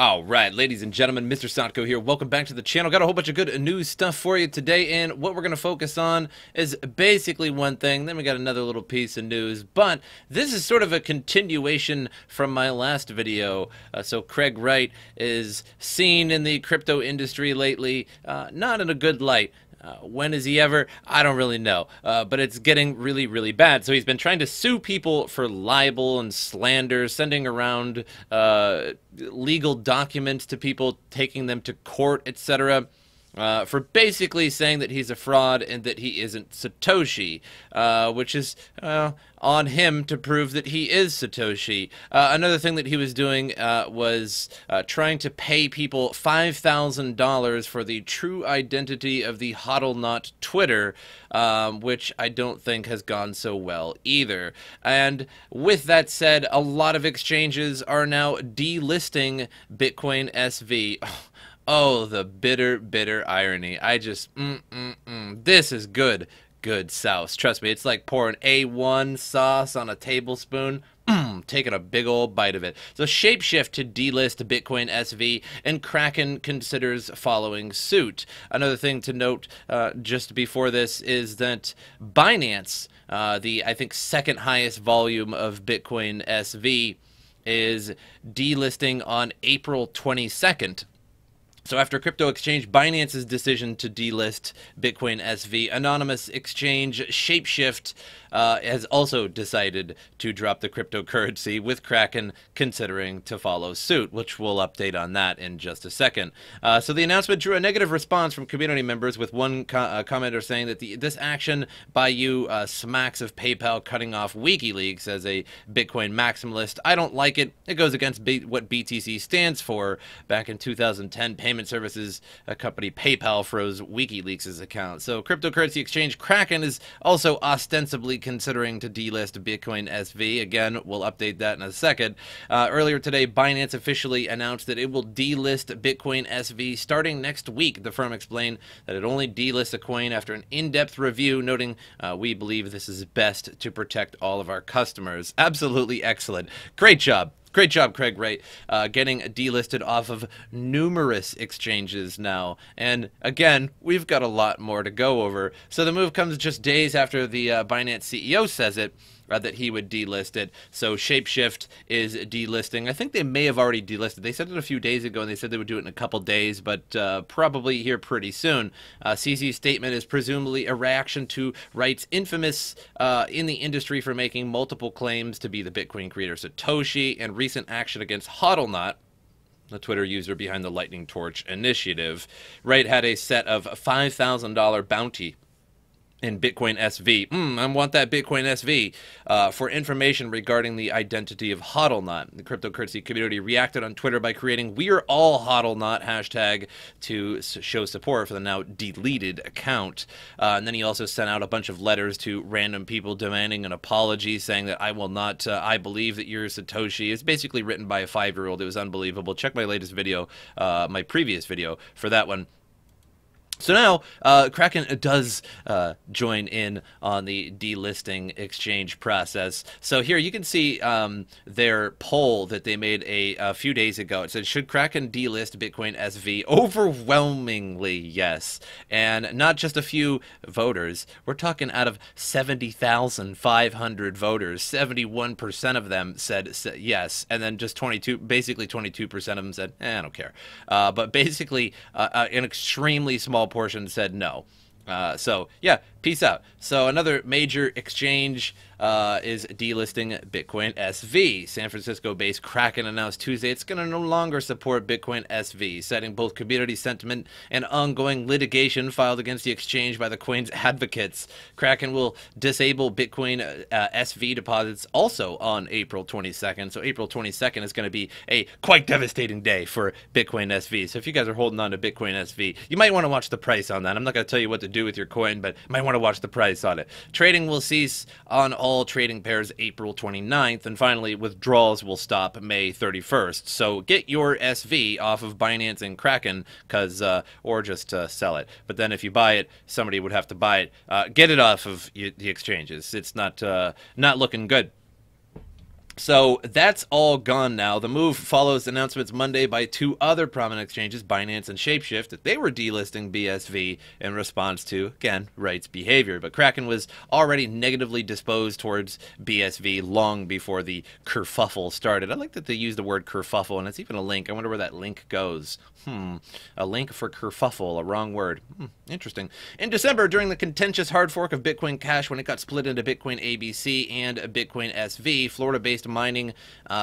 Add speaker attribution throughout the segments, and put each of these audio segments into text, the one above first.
Speaker 1: All right, ladies and gentlemen, MrSotko here. Welcome back to the channel. Got a whole bunch of good news stuff for you today, and what we're going to focus on is basically one thing. Then we got another little piece of news, but this is sort of a continuation from my last video. So Craig Wright is seen in the crypto industry lately, not in a good light. When is he ever? I don't really know. But it's getting really, really bad. So he's been trying to sue people for libel and slander, sending around legal documents to people, taking them to court, etc. For basically saying that he's a fraud and that he isn't Satoshi, which is on him to prove that he is Satoshi. Another thing that he was doing was trying to pay people $5,000 for the true identity of the HODLNOT Twitter, which I don't think has gone so well either. And with that said, a lot of exchanges are now delisting Bitcoin SV. Oh, the bitter, bitter irony. I just, This is good, good sauce. Trust me, it's like pouring A1 sauce on a tablespoon. Taking a big old bite of it. So Shapeshift to delist Bitcoin SV, and Kraken considers following suit. Another thing to note just before this is that Binance, the, I think, second highest volume of Bitcoin SV, is delisting on April 22nd. So after crypto exchange Binance's decision to delist Bitcoin SV, anonymous exchange Shapeshift has also decided to drop the cryptocurrency, with Kraken considering to follow suit, which we'll update on that in just a second. So the announcement drew a negative response from community members, with one commenter saying that this action by you smacks of PayPal cutting off WikiLeaks as a Bitcoin maximalist. I don't like it. It goes against what BTC stands for. Back in 2010, payment services company PayPal froze WikiLeaks' account. So cryptocurrency exchange Kraken is also ostensibly considering to delist Bitcoin SV. Again, we'll update that in a second. Earlier today, Binance officially announced that it will delist Bitcoin SV starting next week. The firm explained that it only delists a coin after an in-depth review, noting we believe this is best to protect all of our customers. Absolutely excellent. Great job. Great job, Craig Wright, getting delisted off of numerous exchanges now. And again, we've got a lot more to go over. So the move comes just days after the Binance CEO says it, that he would delist it. So Shapeshift is delisting. I think they may have already delisted. They said it a few days ago, and they said they would do it in a couple days, but probably here pretty soon. CZ's statement is presumably a reaction to Wright's infamous in the industry for making multiple claims to be the Bitcoin creator Satoshi, and recent action against HODLNOT, the Twitter user behind the Lightning Torch initiative. Wright had a set of $5,000 bounty in Bitcoin SV. I want that Bitcoin SV for information regarding the identity of HODLNOT. The cryptocurrency community reacted on Twitter by creating "We're All HODLNOT" hashtag to show support for the now deleted account. And then he also sent out a bunch of letters to random people demanding an apology, saying that I will not, I believe that you're Satoshi. It's basically written by a 5-year-old. It was unbelievable. Check my latest video, my previous video for that one. So now, Kraken does join in on the delisting exchange process. So here you can see their poll that they made a few days ago. It said, should Kraken delist Bitcoin SV? Overwhelmingly yes. And not just a few voters. We're talking out of 70,500 voters, 71% of them said yes. And then just basically 22% of them said, I don't care. But basically, an extremely small portion said no. So yeah, peace out. So another major exchange is delisting Bitcoin SV. San Francisco-based Kraken announced Tuesday it's going to no longer support Bitcoin SV, citing both community sentiment and ongoing litigation filed against the exchange by the coin's advocates. Kraken will disable Bitcoin SV deposits also on April 22nd. So April 22nd is going to be a quite devastating day for Bitcoin SV. So if you guys are holding on to Bitcoin SV, you might want to watch the price on that. I'm not going to tell you what to do with your coin, but you might want to watch the price on it. Trading will cease on all trading pairs April 29th, and finally withdrawals will stop May 31st. So get your SV off of Binance and Kraken, or just sell it. But then if you buy it, somebody would have to buy it. Get it off of the exchanges. It's not looking good. So that's all gone now. The move follows announcements Monday by two other prominent exchanges, Binance and Shapeshift, that they were delisting BSV in response to, again, Wright's behavior. But Kraken was already negatively disposed towards BSV long before the kerfuffle started. I like that they used the word kerfuffle, and it's even a link. I wonder where that link goes. A link for kerfuffle, a wrong word. Interesting. In December, during the contentious hard fork of Bitcoin Cash, when it got split into Bitcoin ABC and Bitcoin SV, Florida-based mining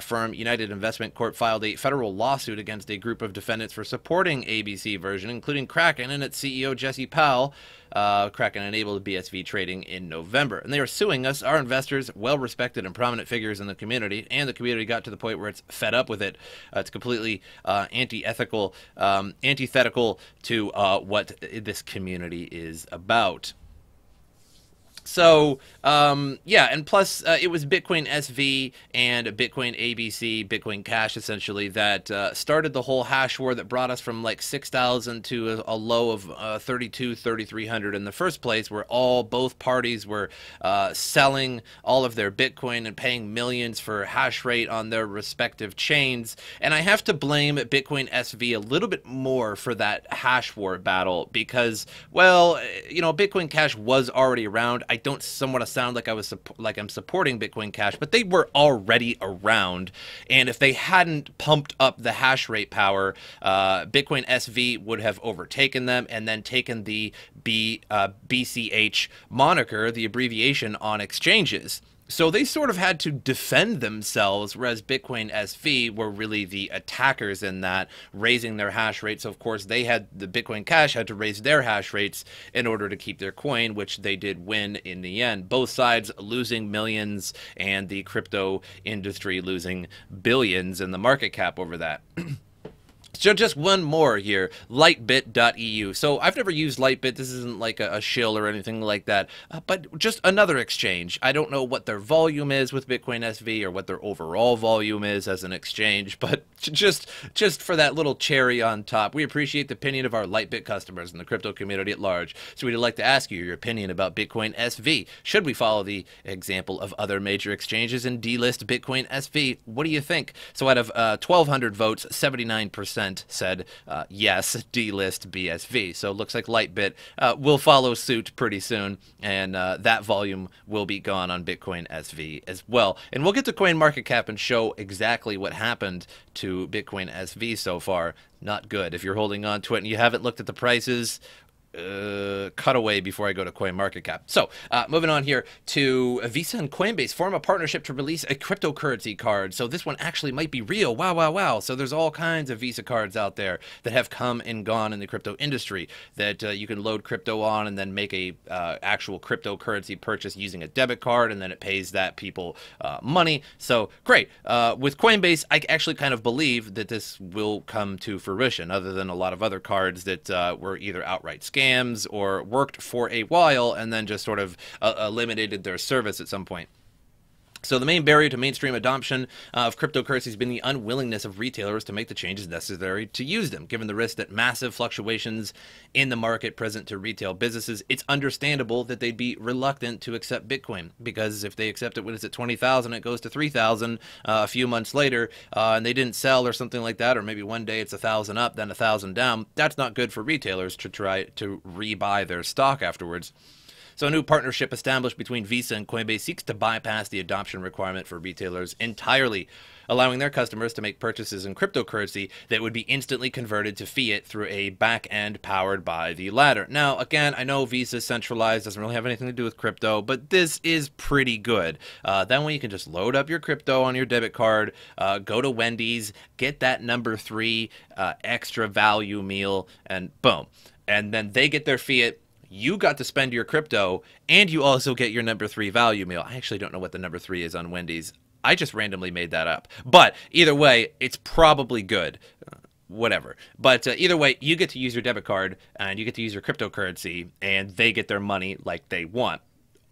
Speaker 1: firm United Investment Corp filed a federal lawsuit against a group of defendants for supporting ABC version, including Kraken and its CEO Jesse Powell. Kraken enabled BSV trading in November, and they are suing us, our investors, well-respected and prominent figures in the community, and the community got to the point where it's fed up with it. It's completely antithetical to what this community is about. So, yeah, and plus it was Bitcoin SV and Bitcoin ABC, Bitcoin Cash, essentially, that started the whole hash war that brought us from like 6,000 to a low of 3,300 in the first place, where both parties were selling all of their Bitcoin and paying millions for hash rate on their respective chains. And I have to blame Bitcoin SV a little bit more for that hash war battle because, well, you know, Bitcoin Cash was already around. I don't somewhat sound like I'm supporting Bitcoin Cash, but they were already around, and if they hadn't pumped up the hash rate power, Bitcoin SV would have overtaken them and then taken the BCH moniker, the abbreviation, on exchanges. So they sort of had to defend themselves, whereas Bitcoin SV were really the attackers in that, raising their hash rates. So of course, the Bitcoin Cash had to raise their hash rates in order to keep their coin, which they did win in the end. Both sides losing millions and the crypto industry losing billions in the market cap over that. So just one more here, lightbit.eu. So I've never used Lightbit. This isn't like a shill or anything like that, but just another exchange. I don't know what their volume is with Bitcoin SV or what their overall volume is as an exchange, but just for that little cherry on top, we appreciate the opinion of our Lightbit customers and the crypto community at large. So we'd like to ask you your opinion about Bitcoin SV. Should we follow the example of other major exchanges and delist Bitcoin SV? What do you think? So out of 1,200 votes, 79% said yes, delist BSV. So it looks like Lightbit will follow suit pretty soon, and that volume will be gone on Bitcoin SV as well. And we'll get to CoinMarketCap and show exactly what happened to Bitcoin SV so far. Not good. If you're holding on to it and you haven't looked at the prices, cut away before I go to CoinMarketCap. So, moving on here to Visa and Coinbase form a partnership to release a cryptocurrency card. So this one actually might be real. Wow, wow, wow. So there's all kinds of Visa cards out there that have come and gone in the crypto industry that you can load crypto on and then make a actual cryptocurrency purchase using a debit card, and then it pays that people money. So great. With Coinbase, I actually kind of believe that this will come to fruition, other than a lot of other cards that were either outright scams or worked for a while and then just sort of eliminated their service at some point. So the main barrier to mainstream adoption of cryptocurrency has been the unwillingness of retailers to make the changes necessary to use them. Given the risk that massive fluctuations in the market present to retail businesses, it's understandable that they'd be reluctant to accept Bitcoin, because if they accept it when it's at 20,000, it goes to 3,000 a few months later, and they didn't sell or something like that, or maybe one day it's 1,000 up, then 1,000 down. That's not good for retailers to try to rebuy their stock afterwards. So a new partnership established between Visa and Coinbase seeks to bypass the adoption requirement for retailers entirely, allowing their customers to make purchases in cryptocurrency that would be instantly converted to fiat through a back end powered by the latter. Now, again, I know Visa is centralized, doesn't really have anything to do with crypto, but this is pretty good. That way you can just load up your crypto on your debit card, go to Wendy's, get that number 3 extra value meal, and boom. And then they get their fiat. You got to spend your crypto, and you also get your number 3 value meal. I actually don't know what the number 3 is on Wendy's. I just randomly made that up. But either way, it's probably good. Whatever. But either way, you get to use your debit card, and you get to use your cryptocurrency, and they get their money like they want.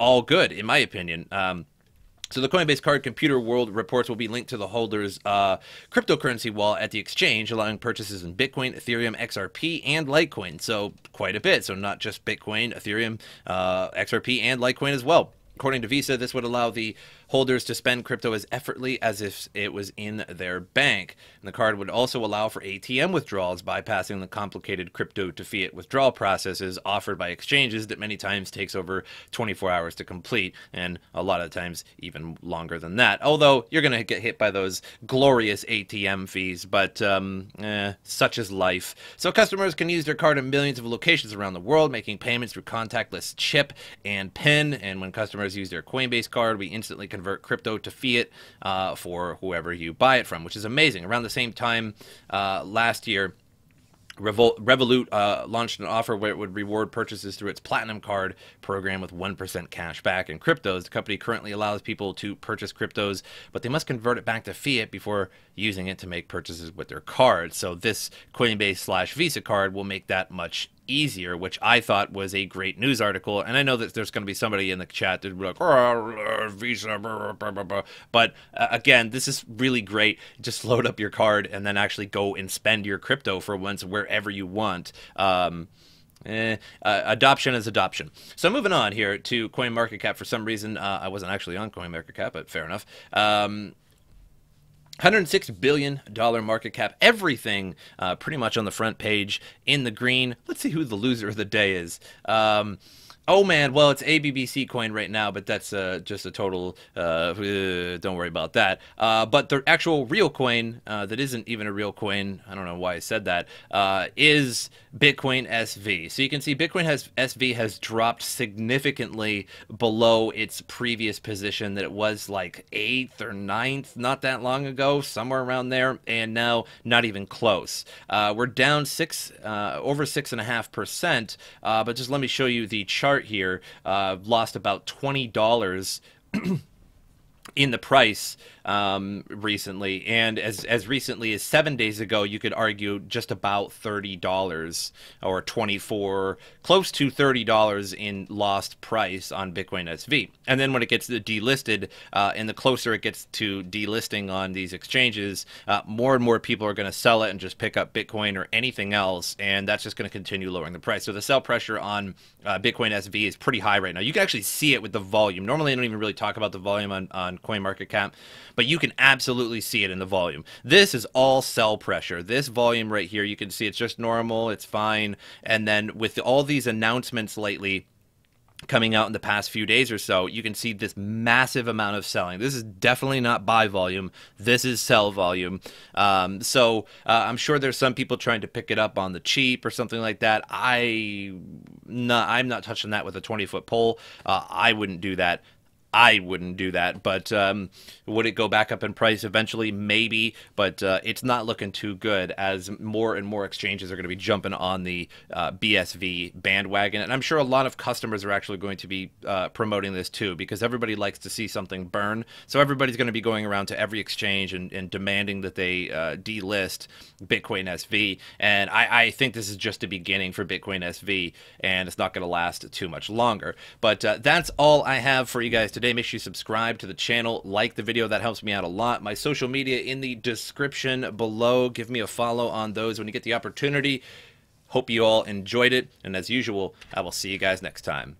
Speaker 1: All good, in my opinion. So the Coinbase Card Computer World reports will be linked to the holder's cryptocurrency wallet at the exchange, allowing purchases in Bitcoin, Ethereum, XRP, and Litecoin. So quite a bit. So not just Bitcoin, Ethereum, XRP, and Litecoin as well. According to Visa, this would allow the holders to spend crypto as effortlessly as if it was in their bank. And the card would also allow for ATM withdrawals, bypassing the complicated crypto to fiat withdrawal processes offered by exchanges that many times takes over 24 hours to complete, and a lot of times even longer than that. Although you're going to get hit by those glorious ATM fees, but such is life. So customers can use their card in millions of locations around the world, making payments through contactless chip and PIN. And when customers use their Coinbase card, we instantly convert crypto to fiat for whoever you buy it from, which is amazing. Around the same time last year, Revolut launched an offer where it would reward purchases through its Platinum Card program with 1% cash back in cryptos. The company currently allows people to purchase cryptos, but they must convert it back to fiat before using it to make purchases with their card. So this Coinbase/Visa card will make that much easier, which I thought was a great news article. And I know that there's going to be somebody in the chat that will be like, Visa, blah, blah, blah, blah. But again, this is really great. Just load up your card and then actually go and spend your crypto for once wherever you want. Adoption is adoption. So moving on here to CoinMarketCap. For some reason, I wasn't actually on CoinMarketCap, but fair enough. $106 billion market cap, everything pretty much on the front page in the green. Let's see who the loser of the day is. Oh man, well, it's ABBC coin right now, but that's just a total, don't worry about that. But the actual real coin, that isn't even a real coin, I don't know why I said that, is Bitcoin SV. So you can see Bitcoin SV has dropped significantly below its previous position that it was like 8th or 9th not that long ago, somewhere around there, and now not even close. We're down over 6.5%, but just let me show you the chart here. Lost about $20 in the price recently, and as recently as 7 days ago, you could argue just about $30 or 24, close to $30 in lost price on Bitcoin SV. And then when it gets delisted, and the closer it gets to delisting on these exchanges, more and more people are going to sell it and just pick up Bitcoin or anything else, and that's just going to continue lowering the price. So the sell pressure on Bitcoin SV is pretty high right now. You can actually see it with the volume. Normally, I don't even really talk about the volume on CoinMarketCap, but you can absolutely see it in the volume. This is all sell pressure. This volume right here, you can see it's just normal, it's fine. And then with all these announcements lately coming out in the past few days or so, you can see this massive amount of selling. This is definitely not buy volume. This is sell volume. I'm sure there's some people trying to pick it up on the cheap or something like that. I'm not touching that with a 20-foot pole. I wouldn't do that. But would it go back up in price eventually? Maybe, but it's not looking too good as more and more exchanges are going to be jumping on the BSV bandwagon. And I'm sure a lot of customers are actually going to be promoting this too, because everybody likes to see something burn. So everybody's going to be going around to every exchange and demanding that they delist Bitcoin SV. And I think this is just the beginning for Bitcoin SV, and it's not going to last too much longer. But that's all I have for you guys today. Make sure you subscribe to the channel, like the video. That helps me out a lot. My social media in the description below. Give me a follow on those when you get the opportunity. Hope you all enjoyed it, and as usual, I will see you guys next time.